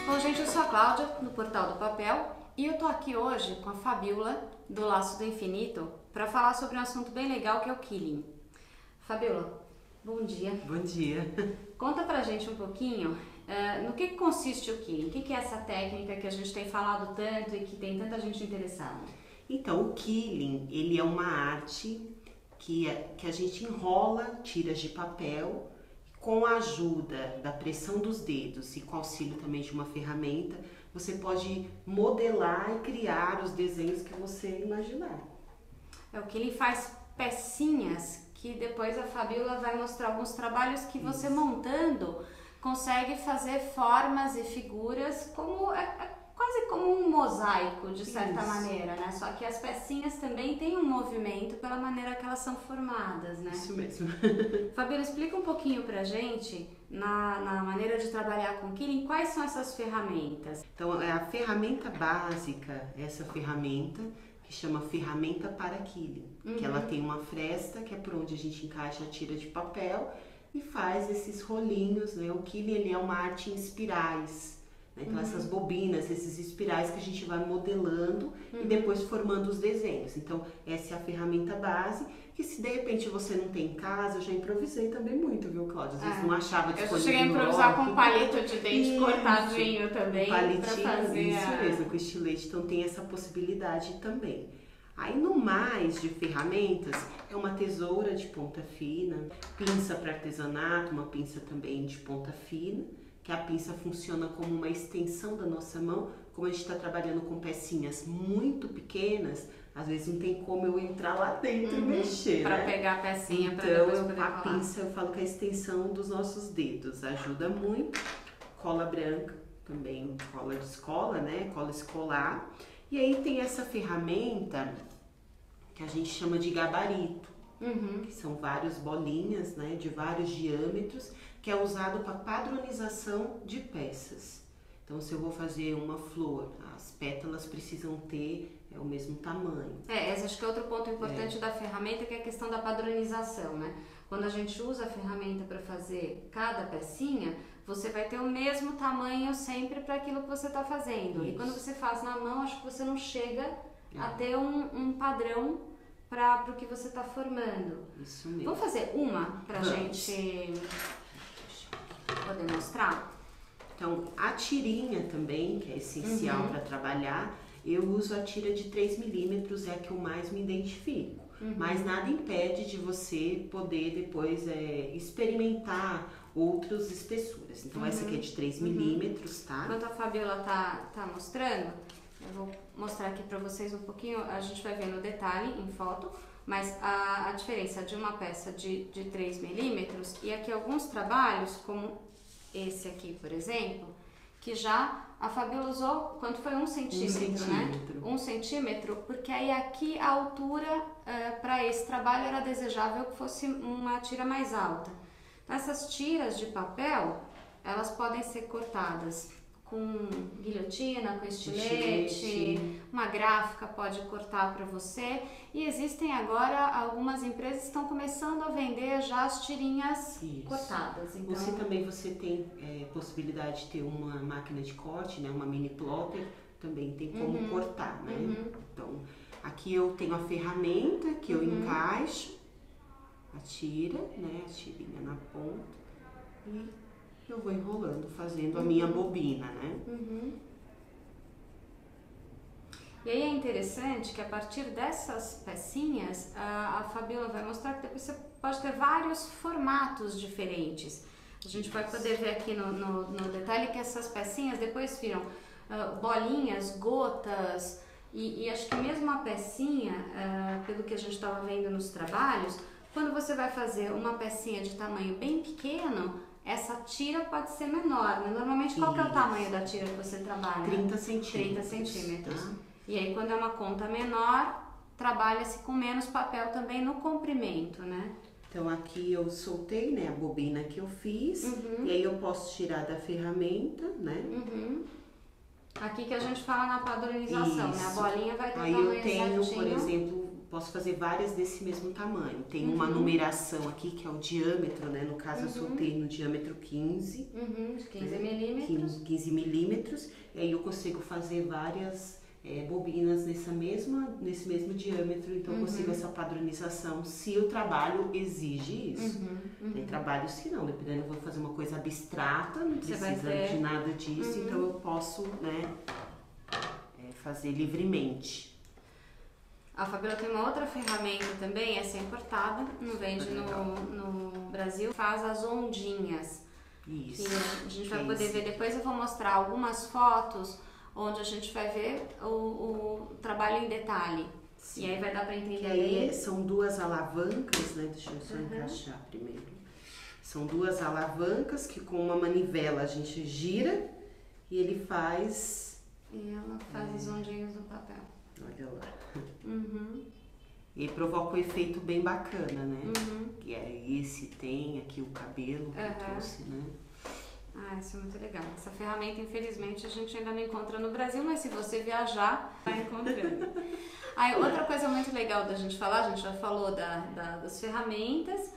Bom, gente, eu sou a Cláudia, do Portal do Papel, e eu tô aqui hoje com a Fabiola, do Laço do Infinito, para falar sobre um assunto bem legal que é o quilling. Fabiola, bom dia. Bom dia. Conta pra gente um pouquinho no que consiste o quilling, o que é essa técnica que a gente tem falado tanto e que tem tanta gente interessada. Então, o quilling, ele é uma arte que a gente enrola tiras de papel com a ajuda da pressão dos dedos e com auxílio também de uma ferramenta, você pode modelar e criar os desenhos que você imaginar. É o quilling faz pecinhas que depois a Fabiola vai mostrar alguns trabalhos que você montando consegue fazer formas e figuras como quase como um mosaico de certa maneira, né? Só que as pecinhas também têm um movimento pela maneira que elas são formadas, né? Isso mesmo. Fabiola, explica um pouquinho pra gente, na maneira de trabalhar com quilling, quais são essas ferramentas? Então, a ferramenta básica, essa ferramenta que chama ferramenta para quilling, que ela tem uma fresta, que é por onde a gente encaixa a tira de papel e faz esses rolinhos, né? O quilling, ele é uma arte em espirais. Então essas bobinas, esses espirais que a gente vai modelando e depois formando os desenhos. Então essa é a ferramenta base, que se de repente você não tem em casa, eu já improvisei também muito, viu, Cláudia? Às vezes não achava disponível. Eu cheguei a improvisar com palito de dente cortadinho também. Palitinho, pra fazer isso mesmo, com estilete, então tem essa possibilidade também. Aí no mais de ferramentas, é uma tesoura de ponta fina, pinça para artesanato, uma pinça também de ponta fina, que a pinça funciona como uma extensão da nossa mão. Como a gente está trabalhando com pecinhas muito pequenas, às vezes não tem como eu entrar lá dentro e mexer, para né? pegar a pecinha, então, para depois poder a colar. pinça, eu falo que é a extensão dos nossos dedos, ajuda muito. Cola branca, também cola de escola, né? Cola escolar. E aí tem essa ferramenta que a gente chama de gabarito, que são várias bolinhas, né? De vários diâmetros, que é usado para padronização de peças. Então, se eu vou fazer uma flor, as pétalas precisam ter o mesmo tamanho. Esse acho que é outro ponto importante da ferramenta, que é a questão da padronização, né? Quando a gente usa a ferramenta para fazer cada pecinha, você vai ter o mesmo tamanho sempre para aquilo que você está fazendo. Isso. E quando você faz na mão, acho que você não chega a ter um padrão para o que você está formando. Isso mesmo. Vamos fazer uma para a gente poder mostrar? Então, a tirinha também, que é essencial para trabalhar, eu uso a tira de 3 milímetros, é a que eu mais me identifico. Mas nada impede de você poder depois experimentar outras espessuras. Então, essa aqui é de 3 milímetros, tá? Enquanto a Fabiola tá mostrando, eu vou mostrar aqui para vocês um pouquinho, a gente vai ver no detalhe, em foto, mas a diferença de uma peça de 3 milímetros e aqui alguns trabalhos, como esse aqui, por exemplo, que já a Fabiola usou, quanto foi? 1 centímetro, né? 1 centímetro, porque aí aqui a altura para esse trabalho era desejável que fosse uma tira mais alta. Então, essas tiras de papel, elas podem ser cortadas com guilhotina, com estilete, uma gráfica pode cortar para você. E existem agora algumas empresas que estão começando a vender já as tirinhas cortadas. Então, Você tem possibilidade de ter uma máquina de corte, né? Uma mini plotter, também tem como cortar, né? Então, aqui eu tenho a ferramenta que eu encaixo a tira, né? A tirinha na ponta e eu vou enrolando, fazendo a minha bobina, né? E aí é interessante que a partir dessas pecinhas, a Fabiola vai mostrar que depois você pode ter vários formatos diferentes. A gente vai poder ver aqui no detalhe que essas pecinhas depois viram bolinhas, gotas, e acho que mesmo a pecinha, pelo que a gente estava vendo nos trabalhos, quando você vai fazer uma pecinha de tamanho bem pequeno, essa tira pode ser menor, né? Normalmente, qual que é o tamanho da tira que você trabalha? 30 centímetros. 30 centímetros. E aí, quando é uma conta menor, trabalha-se com menos papel também no comprimento, né? Então, aqui eu soltei, né, a bobina que eu fiz, e aí eu posso tirar da ferramenta, né? Aqui que a gente fala na padronização, né? A bolinha vai ter aí tamanho eu tenho, certinho. por exemplo, posso fazer várias desse mesmo tamanho. Tem uma numeração aqui que é o diâmetro, né? No caso eu soltei no diâmetro 15. De 15 milímetros. 15 milímetros. E aí eu consigo fazer várias bobinas nesse mesmo diâmetro. Então eu consigo essa padronização se o trabalho exige isso. Tem trabalhos que não, dependendo, eu vou fazer uma coisa abstrata, não precisa de nada disso, então eu posso, né, fazer livremente. A Fabiola tem uma outra ferramenta também, essa é importada, não vende no Brasil, faz as ondinhas. Isso. Que a gente vai poder ver depois, eu vou mostrar algumas fotos onde a gente vai ver o trabalho em detalhe. Sim. E aí vai dar para entender. E aí são duas alavancas, né? Deixa eu só encaixar primeiro. São duas alavancas que com uma manivela a gente gira e ele faz... E ela faz as ondinhas no papel. Olha lá. E provoca um efeito bem bacana, né? Que é esse, tem aqui o cabelo que eu trouxe, né? Ah, isso é muito legal. Essa ferramenta, infelizmente, a gente ainda não encontra no Brasil, mas se você viajar, vai encontrando. Aí, outra coisa muito legal da gente falar, a gente já falou das ferramentas,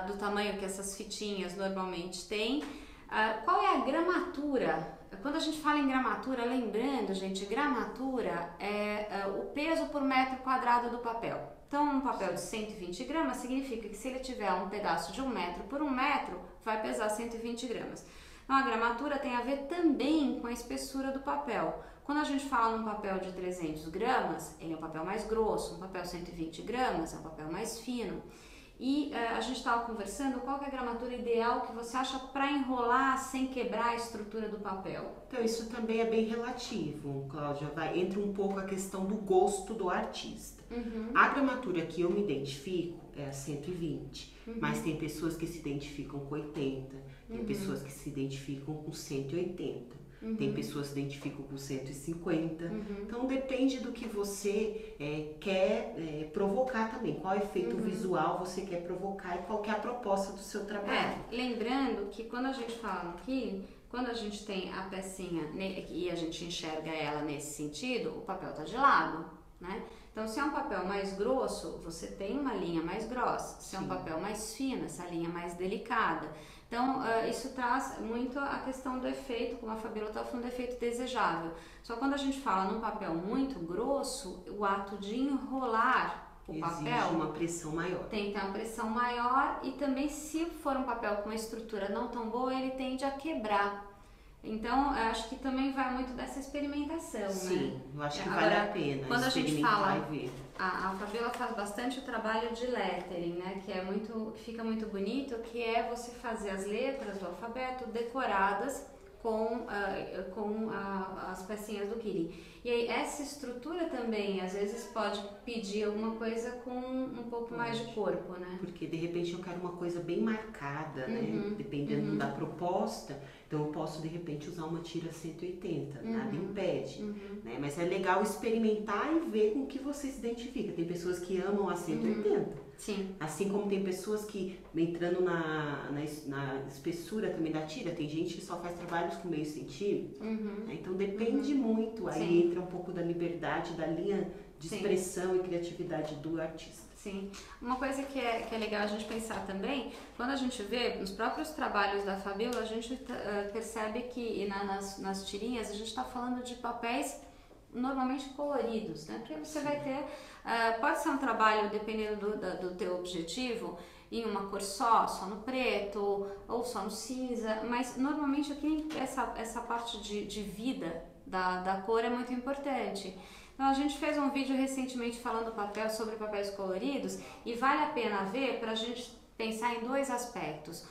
do tamanho que essas fitinhas normalmente têm. Qual é a gramatura? Quando a gente fala em gramatura, lembrando, gente, gramatura é o peso por metro quadrado do papel. Então, um papel de 120 gramas significa que se ele tiver um pedaço de 1 metro por 1 metro, vai pesar 120 gramas. Então, a gramatura tem a ver também com a espessura do papel. Quando a gente fala num papel de 300 gramas, ele é um papel mais grosso, um papel 120 gramas é um papel mais fino. E a gente estava conversando, qual que é a gramatura ideal que você acha para enrolar sem quebrar a estrutura do papel? Então, isso também é bem relativo, Cláudia. Entra um pouco a questão do gosto do artista. A gramatura que eu me identifico é a 120, mas tem pessoas que se identificam com 80, tem pessoas que se identificam com 180. Tem pessoas que se identificam com 150. Então depende do que você quer provocar também. Qual efeito visual você quer provocar e qual que é a proposta do seu trabalho. Lembrando que quando a gente fala aqui, quando a gente tem a pecinha e a gente enxerga ela nesse sentido, o papel está de lado, né? Então, se é um papel mais grosso, você tem uma linha mais grossa. Se é um papel mais fino, essa linha mais delicada. Então, isso traz muito a questão do efeito, como a Fabiola estava falando, do efeito desejável. Só quando a gente fala num papel muito grosso, o ato de enrolar o papel... Exige uma pressão maior. Tem que ter uma pressão maior e também, se for um papel com uma estrutura não tão boa, ele tende a quebrar. Então, eu acho que também vai muito dessa experimentação, Sim, né? Eu acho que vale a pena quando experimentar a gente fala, e ver. A Fabiola faz bastante o trabalho de lettering, né? Que fica muito bonito, que é você fazer as letras do alfabeto decoradas com as pecinhas do Kili. E aí, essa estrutura também, às vezes, pode pedir alguma coisa com um pouco mais de corpo, né? Porque, de repente, eu quero uma coisa bem marcada, né? Dependendo da proposta. Então, eu posso, de repente, usar uma tira 180, nada impede. Né? Mas é legal experimentar e ver com o que você se identifica. Tem pessoas que amam a 180. Sim. Assim como tem pessoas que, entrando na espessura também da tira, tem gente que só faz trabalhos com meio centímetro. Né? Então, depende muito. Aí entra um pouco da liberdade, da linha de expressão e criatividade do artista. Sim. Uma coisa que é legal a gente pensar também, quando a gente vê nos próprios trabalhos da Fabiola, a gente percebe que nas tirinhas a gente está falando de papéis normalmente coloridos, né? Porque você vai ter, pode ser um trabalho, dependendo do teu objetivo, em uma cor só no preto ou só no cinza, mas normalmente aqui essa parte de vida da cor é muito importante. Então, a gente fez um vídeo recentemente falando sobre papéis coloridos e vale a pena ver para a gente pensar em 2 aspectos.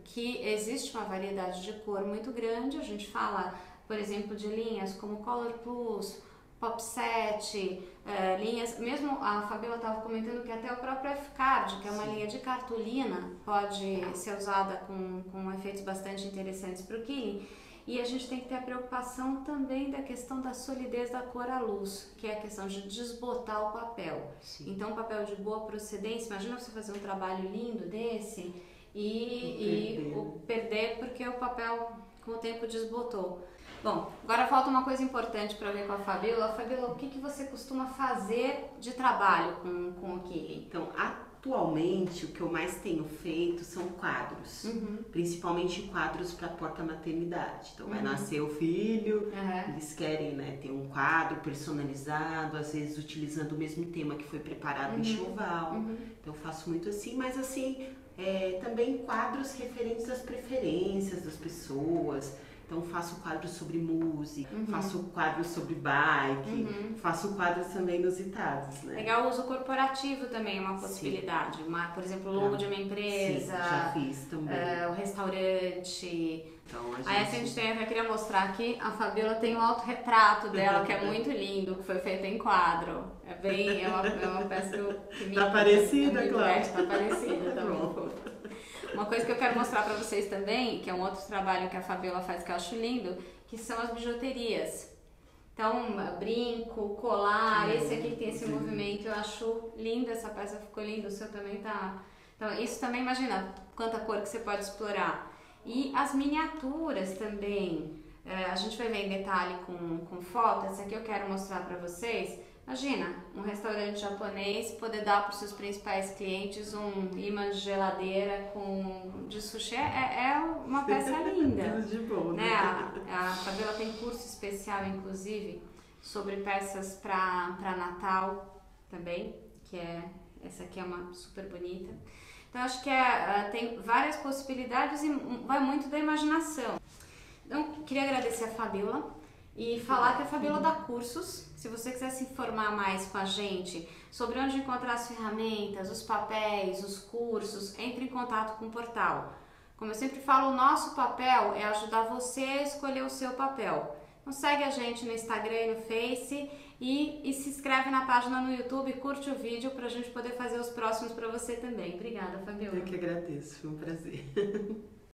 Que existe uma variedade de cor muito grande, a gente fala, por exemplo, de linhas como Color Plus, Pop Set, linhas, mesmo a Fabiola estava comentando que até o próprio F-Card, que é uma linha de cartolina, pode ser usada com efeitos bastante interessantes para o Kili. E a gente tem que ter a preocupação também da questão da solidez da cor à luz, que é a questão de desbotar o papel. Então, um papel de boa procedência, imagina você fazer um trabalho lindo desse e perder porque o papel com o tempo desbotou. Bom, agora falta uma coisa importante para ver com a Fabíola. Fabíola, o que você costuma fazer de trabalho com o quilling? Então, atualmente, o que eu mais tenho feito são quadros, principalmente quadros para porta-maternidade. Então, vai nascer o filho, eles querem, né, ter um quadro personalizado, às vezes utilizando o mesmo tema que foi preparado em enxoval. Então, eu faço muito assim, mas assim, também quadros referentes às preferências das pessoas. Então, faço quadros sobre música, faço quadros sobre bike, faço quadros também inusitados, né? Legal, o uso corporativo também é uma possibilidade. Por exemplo, o logo de uma empresa. Sim, já fiz também. O restaurante. Então, Aí a gente eu queria mostrar aqui, a Fabíola tem um autorretrato dela, que é muito lindo, que foi feito em quadro. É uma peça que me... Tá parecida, claro. Tá parecida, tá bom. Uma coisa que eu quero mostrar pra vocês também, que é um outro trabalho que a Fabíola faz que eu acho lindo, que são as bijuterias. Então, brinco, colar, esse aqui que tem esse movimento, eu acho lindo, essa peça ficou linda, o seu também tá... Então, isso também, imagina quanta cor que você pode explorar. E as miniaturas também, a gente vai ver em detalhe com foto, essa aqui eu quero mostrar pra vocês. Imagina, um restaurante japonês poder dar para os seus principais clientes um imã de geladeira de sushi é uma peça linda. De bom, né? A Fabíola tem curso especial, inclusive, sobre peças para Natal também, essa aqui é uma super bonita. Então, acho que tem várias possibilidades e vai muito da imaginação. Então, queria agradecer a Fabíola e falar que a Fabíola dá cursos. Se você quiser se informar mais com a gente sobre onde encontrar as ferramentas, os papéis, os cursos, entre em contato com o portal. Como eu sempre falo, o nosso papel é ajudar você a escolher o seu papel. Então segue a gente no Instagram e no Face e se inscreve na página no YouTube, curte o vídeo para a gente poder fazer os próximos para você também. Obrigada, Fabíola. Eu que agradeço, foi um prazer.